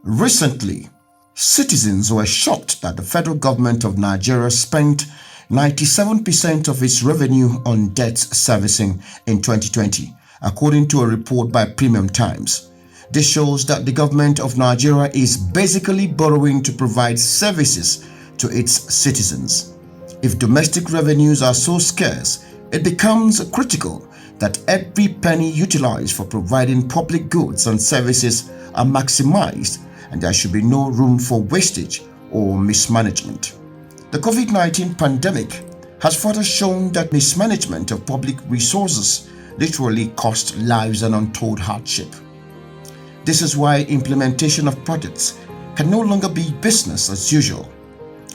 Recently, citizens were shocked that the federal government of Nigeria spent 97% of its revenue on debt servicing in 2020, according to a report by Premium Times. This shows that the government of Nigeria is basically borrowing to provide services to its citizens. If domestic revenues are so scarce, it becomes critical that every penny utilized for providing public goods and services are maximized, and there should be no room for wastage or mismanagement. The COVID-19 pandemic has further shown that mismanagement of public resources literally cost lives and untold hardship. This is why implementation of projects can no longer be business as usual.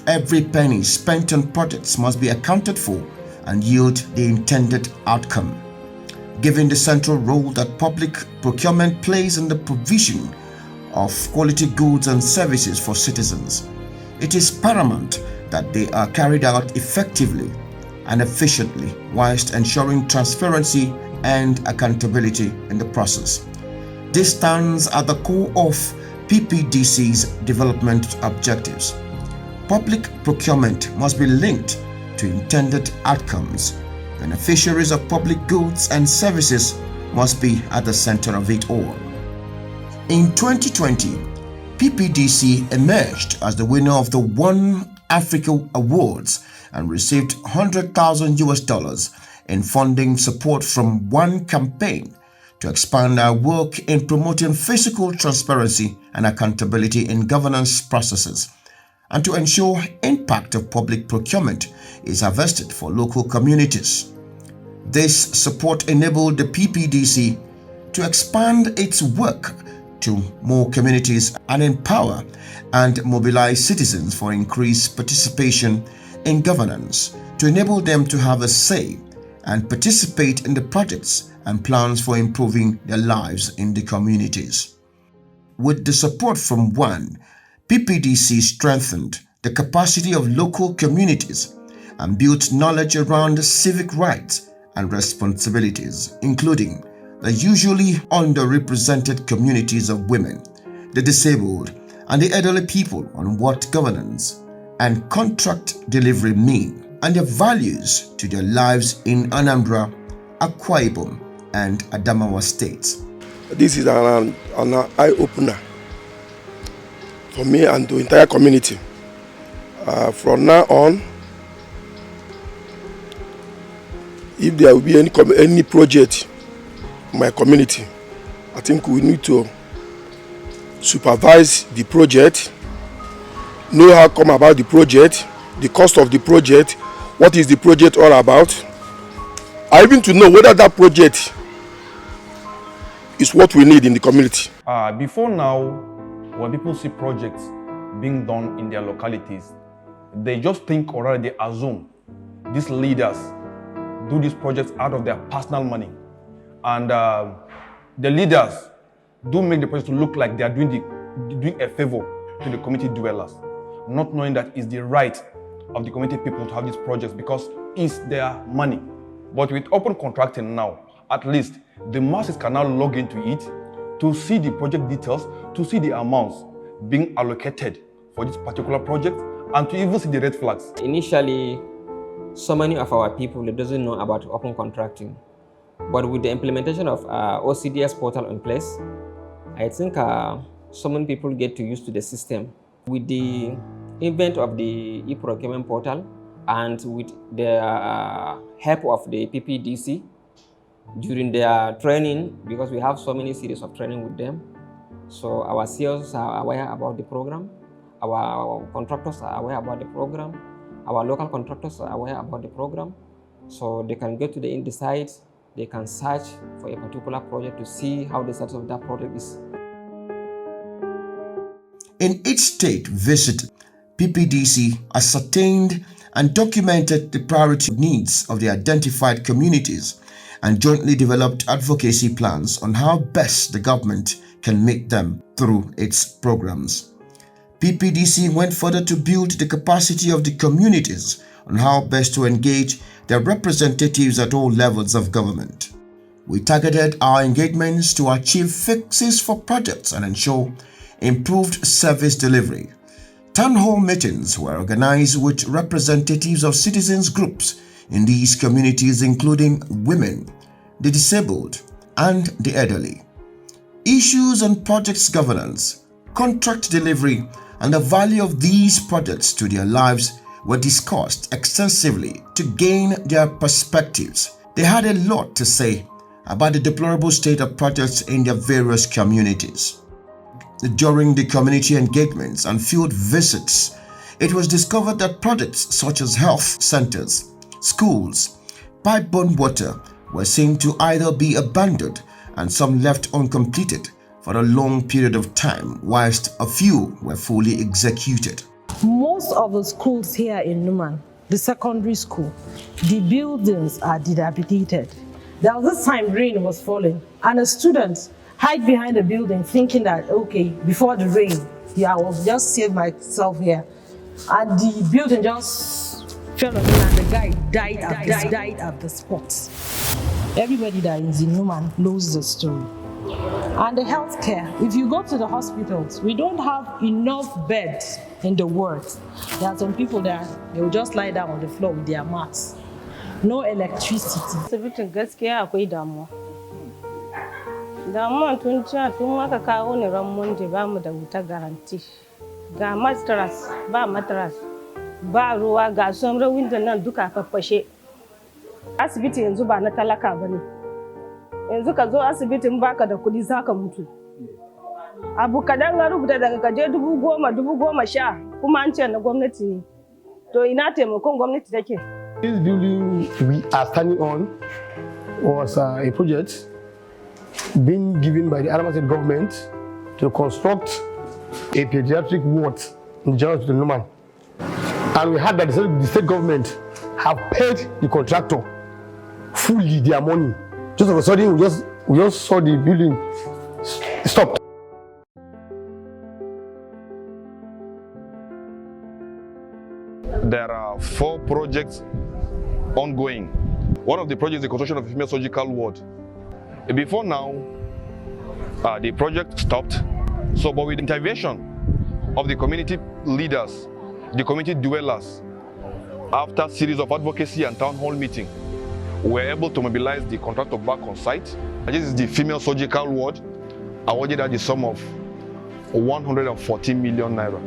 Every penny spent on projects must be accounted for and yield the intended outcome. Given the central role that public procurement plays in the provision of quality goods and services for citizens, it is paramount that they are carried out effectively and efficiently whilst ensuring transparency and accountability in the process. This stands at the core of PPDC's development objectives. Public procurement must be linked to intended outcomes. Beneficiaries of public goods and services must be at the center of it all. In 2020, PPDC emerged as the winner of the One Africa Awards and received $100,000 in funding support from One Campaign to expand our work in promoting fiscal transparency and accountability in governance processes, and to ensure impact of public procurement is harvested for local communities. This support enabled the PPDC to expand its work to more communities and empower and mobilize citizens for increased participation in governance, to enable them to have a say and participate in the projects and plans for improving their lives in the communities. With the support from One, PPDC strengthened the capacity of local communities and built knowledge around civic rights and responsibilities, including the usually underrepresented communities of women, the disabled, and the elderly people on what governance and contract delivery mean and their values to their lives in Anambra, Akwa Ibom, and Adamawa states. This is an eye-opener for me and the entire community. From now on, if there will be any project in my community, I think we need to supervise the project, know how come about the project, the cost of the project, what is the project all about, and even to know whether that project is what we need in the community. Before now, when people see projects being done in their localities, they just think, or rather they assume these leaders do these projects out of their personal money. And the leaders do make the project look like they are doing a favor to the community dwellers, not knowing that it's the right of the community people to have these projects because it's their money. But with open contracting now, at least the masses can now log into it to see the project details, to see the amounts being allocated for this particular project, and to even see the red flags. Initially, so many of our people doesn't know about open contracting. But with the implementation of OCDS portal in place, I think so many people get used to the system. With the invent of the e-procurement portal and with the help of the PPDC during their training, because we have so many series of training with them, so our CEOs are aware about the program, our contractors are aware about the program, our local contractors are aware about the program, so they can go to the indie site, they can search for a particular project to see how the status of that project is. In each state visited, PPDC ascertained and documented the priority needs of the identified communities and jointly developed advocacy plans on how best the government can meet them through its programs. PPDC went further to build the capacity of the communities on how best to engage their representatives at all levels of government. We targeted our engagements to achieve fixes for projects and ensure improved service delivery. Town hall meetings were organized with representatives of citizens groups in these communities, including women, the disabled, and the elderly. Issues on projects governance, contract delivery, and the value of these projects to their lives were discussed extensively to gain their perspectives. They had a lot to say about the deplorable state of projects in their various communities. During the community engagements and field visits, it was discovered that projects such as health centers, schools, pipe-borne water were seen to either be abandoned and some left uncompleted for a long period of time, whilst a few were fully executed. Most of the schools here in Numan, the secondary school, the buildings are dilapidated. There was this time rain was falling and the students hide behind the building thinking that, okay, before the rain, I will just save myself here. And the building just fell on him and the guy died at the spot. Everybody that is in Numan knows the story. And the healthcare, if you go to the hospitals, we don't have enough beds in the wards. There are some people that they will just lie down on the floor with their mats. No electricity. Asibitin gaskiya akwai damuwa. Damuwan tun aka kawo ni ran Monday ba mu da wuta garanti. Ga mattress, ba mattress, ba ruwa, ga sauran window nan duka faffashe. Asibiti yanzu ba na talaka bane. Yanzu ka zo asibitin baka da kudi zaka mutu. Abu kadan ga rubuta daga kaje 10,000, kuma an ce na gwamnati ne. To ina taimakon gwamnati take? This building we are standing on was a project being given by the Adamawa State government to construct a pediatric ward in General Hospital Numan. And we heard that the state government have paid the contractor fully their money. Just all of a sudden, we just saw the building stopped. There are 4 projects ongoing. One of the projects is the construction of a female surgical ward. Before now, the project stopped. So, but with the intervention of the community leaders, the community dwellers, after a series of advocacy and town hall meeting, we were able to mobilize the contractor back on site. This is the female surgical ward, awarded at the sum of 140 million naira.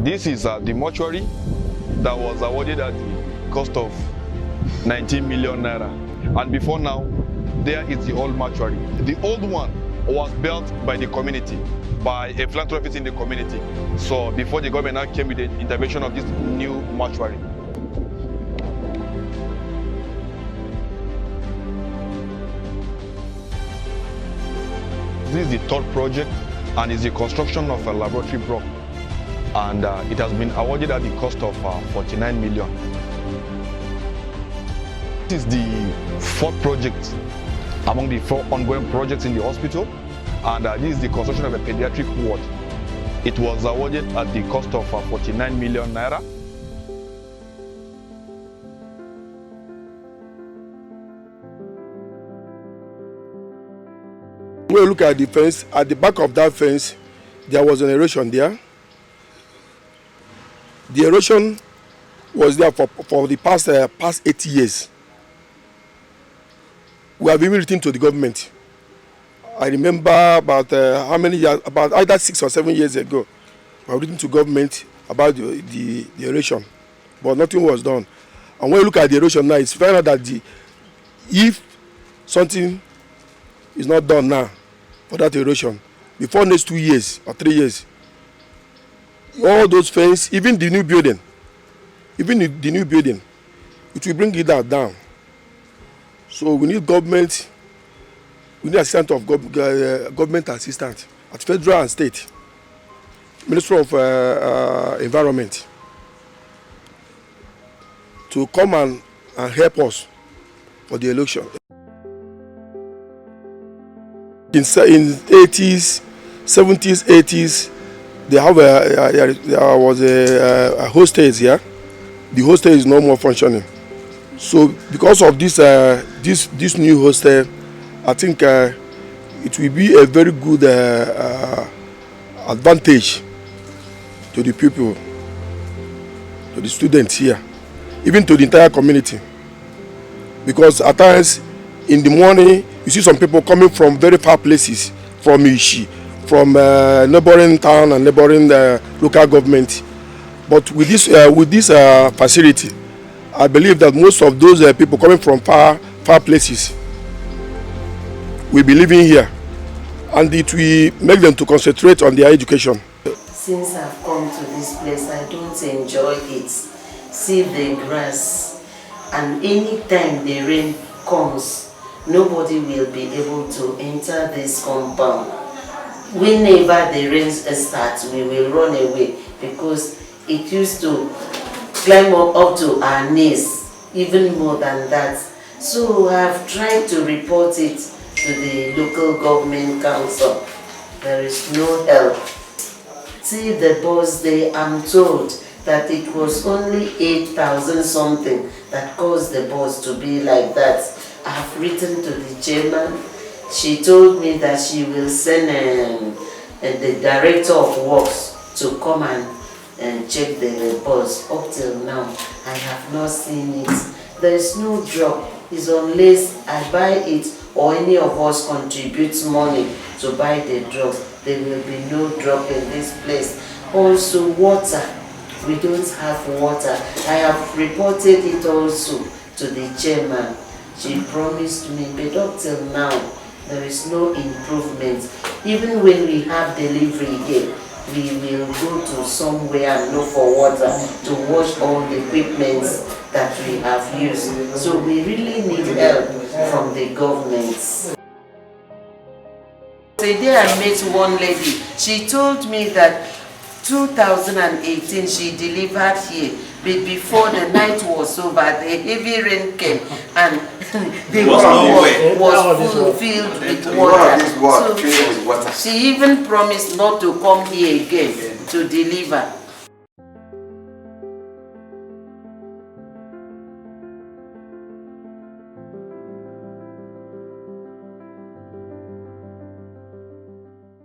This is the mortuary that was awarded at the cost of 19 million naira. And before now, there is the old mortuary. The old one was built by the community, by a philanthropist in the community. So before the government now came with the intervention of this new mortuary. This is the 3rd project and is the construction of a laboratory block. And it has been awarded at the cost of 49 million. This is the 4th project among the 4 ongoing projects in the hospital, and this is the construction of a pediatric ward. It was awarded at the cost of 49 million naira. When you look at the fence, at the back of that fence, there was an erosion there. The erosion was there for the past 80 years. We have even written to the government. I remember about how many years, about either 6 or 7 years ago, we have written to government about the erosion, but nothing was done. And when you look at the erosion now, it's found out that if something is not done now for that erosion, before next 2 years or 3 years, all those fences, even the new building, it will bring it down. So we need government, we need assistance of government assistance at federal and state, Ministry of Environment, to come and help us for the election. In 80s, 70s, 80s, there was a hostage here the hostel is no more functioning. So because of this this new hostel, I think it will be a very good advantage to the people, to the students here, even to the entire community. Because at times in the morning, you see some people coming from very far places, from Ishi, from neighboring town and neighboring local government. But with this facility, I believe that most of those people coming from far places will be living here, and it will make them to concentrate on their education. Since I've come to this place, I don't enjoy it. See the grass, and anytime the rain comes, nobody will be able to enter this compound. Whenever the rain starts, we will run away because it used to climb up to our knees, even more than that. So I've tried to report it to the local government council. There is no help. See the bus there, I'm told that it was only 8,000 something that caused the bus to be like that. I've written to the chairman. She told me that she will send the director of works to come and check the bus. Up till now, I have not seen it. There is no drop. It's unless I buy it or any of us contributes money to buy the drop, there will be no drop in this place. Also water, we don't have water. I have reported it also to the chairman. She promised me, but up till now, there is no improvement. Even when we have delivery here, we will go to somewhere and look for water to wash all the equipment that we have used. So we really need help from the government. Today I met one lady. She told me that 2018 she delivered here, but before the night was over, the heavy rain came and the room was filled with water. So she even promised not to come here again to deliver.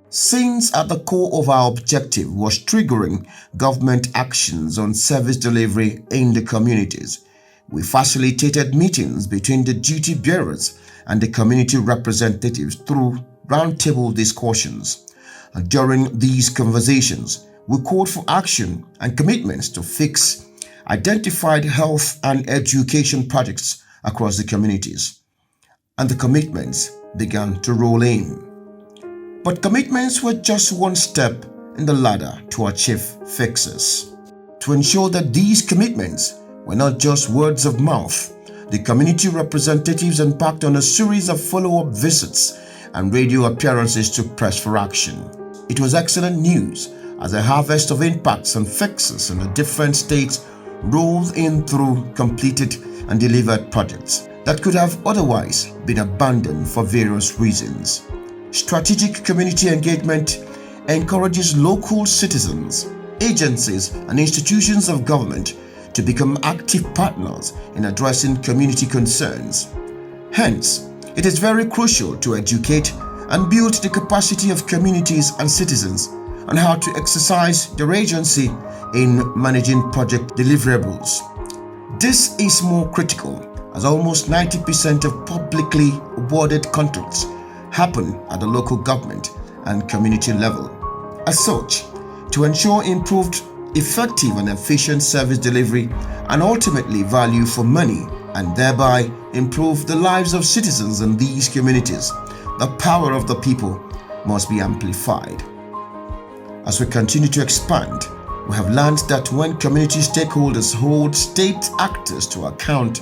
Since at the core of our objective was triggering government actions on service delivery in the communities, we facilitated meetings between the duty bearers and the community representatives through roundtable discussions. And during these conversations, we called for action and commitments to fix identified health and education projects across the communities. And the commitments began to roll in. But commitments were just one step in the ladder to achieve fixes. To ensure that these commitments were not just words of mouth, the community representatives embarked on a series of follow-up visits and radio appearances to press for action. It was excellent news as a harvest of impacts and fixes in the different states rolled in through completed and delivered projects that could have otherwise been abandoned for various reasons. Strategic community engagement encourages local citizens, agencies, and institutions of government to become active partners in addressing community concerns. Hence, it is very crucial to educate and build the capacity of communities and citizens on how to exercise their agency in managing project deliverables. This is more critical as almost 90% of publicly awarded contracts happen at the local government and community level. As such, to ensure improved, effective and efficient service delivery and ultimately value for money and thereby improve the lives of citizens in these communities, the power of the people must be amplified. As we continue to expand, we have learned that when community stakeholders hold state actors to account,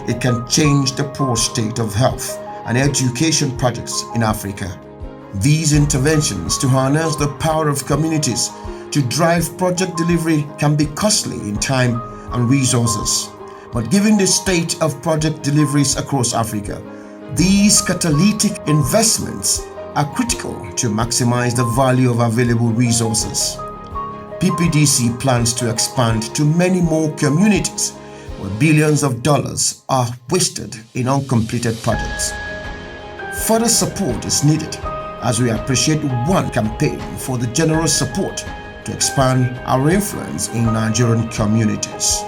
it can change the poor state of health and education projects in Africa. These interventions to harness the power of communities to drive project delivery can be costly in time and resources. But given the state of project deliveries across Africa, these catalytic investments are critical to maximize the value of available resources. PPDC plans to expand to many more communities where billions of dollars are wasted in uncompleted projects. Further support is needed as we appreciate one campaign for the general support to expand our influence in Nigerian communities.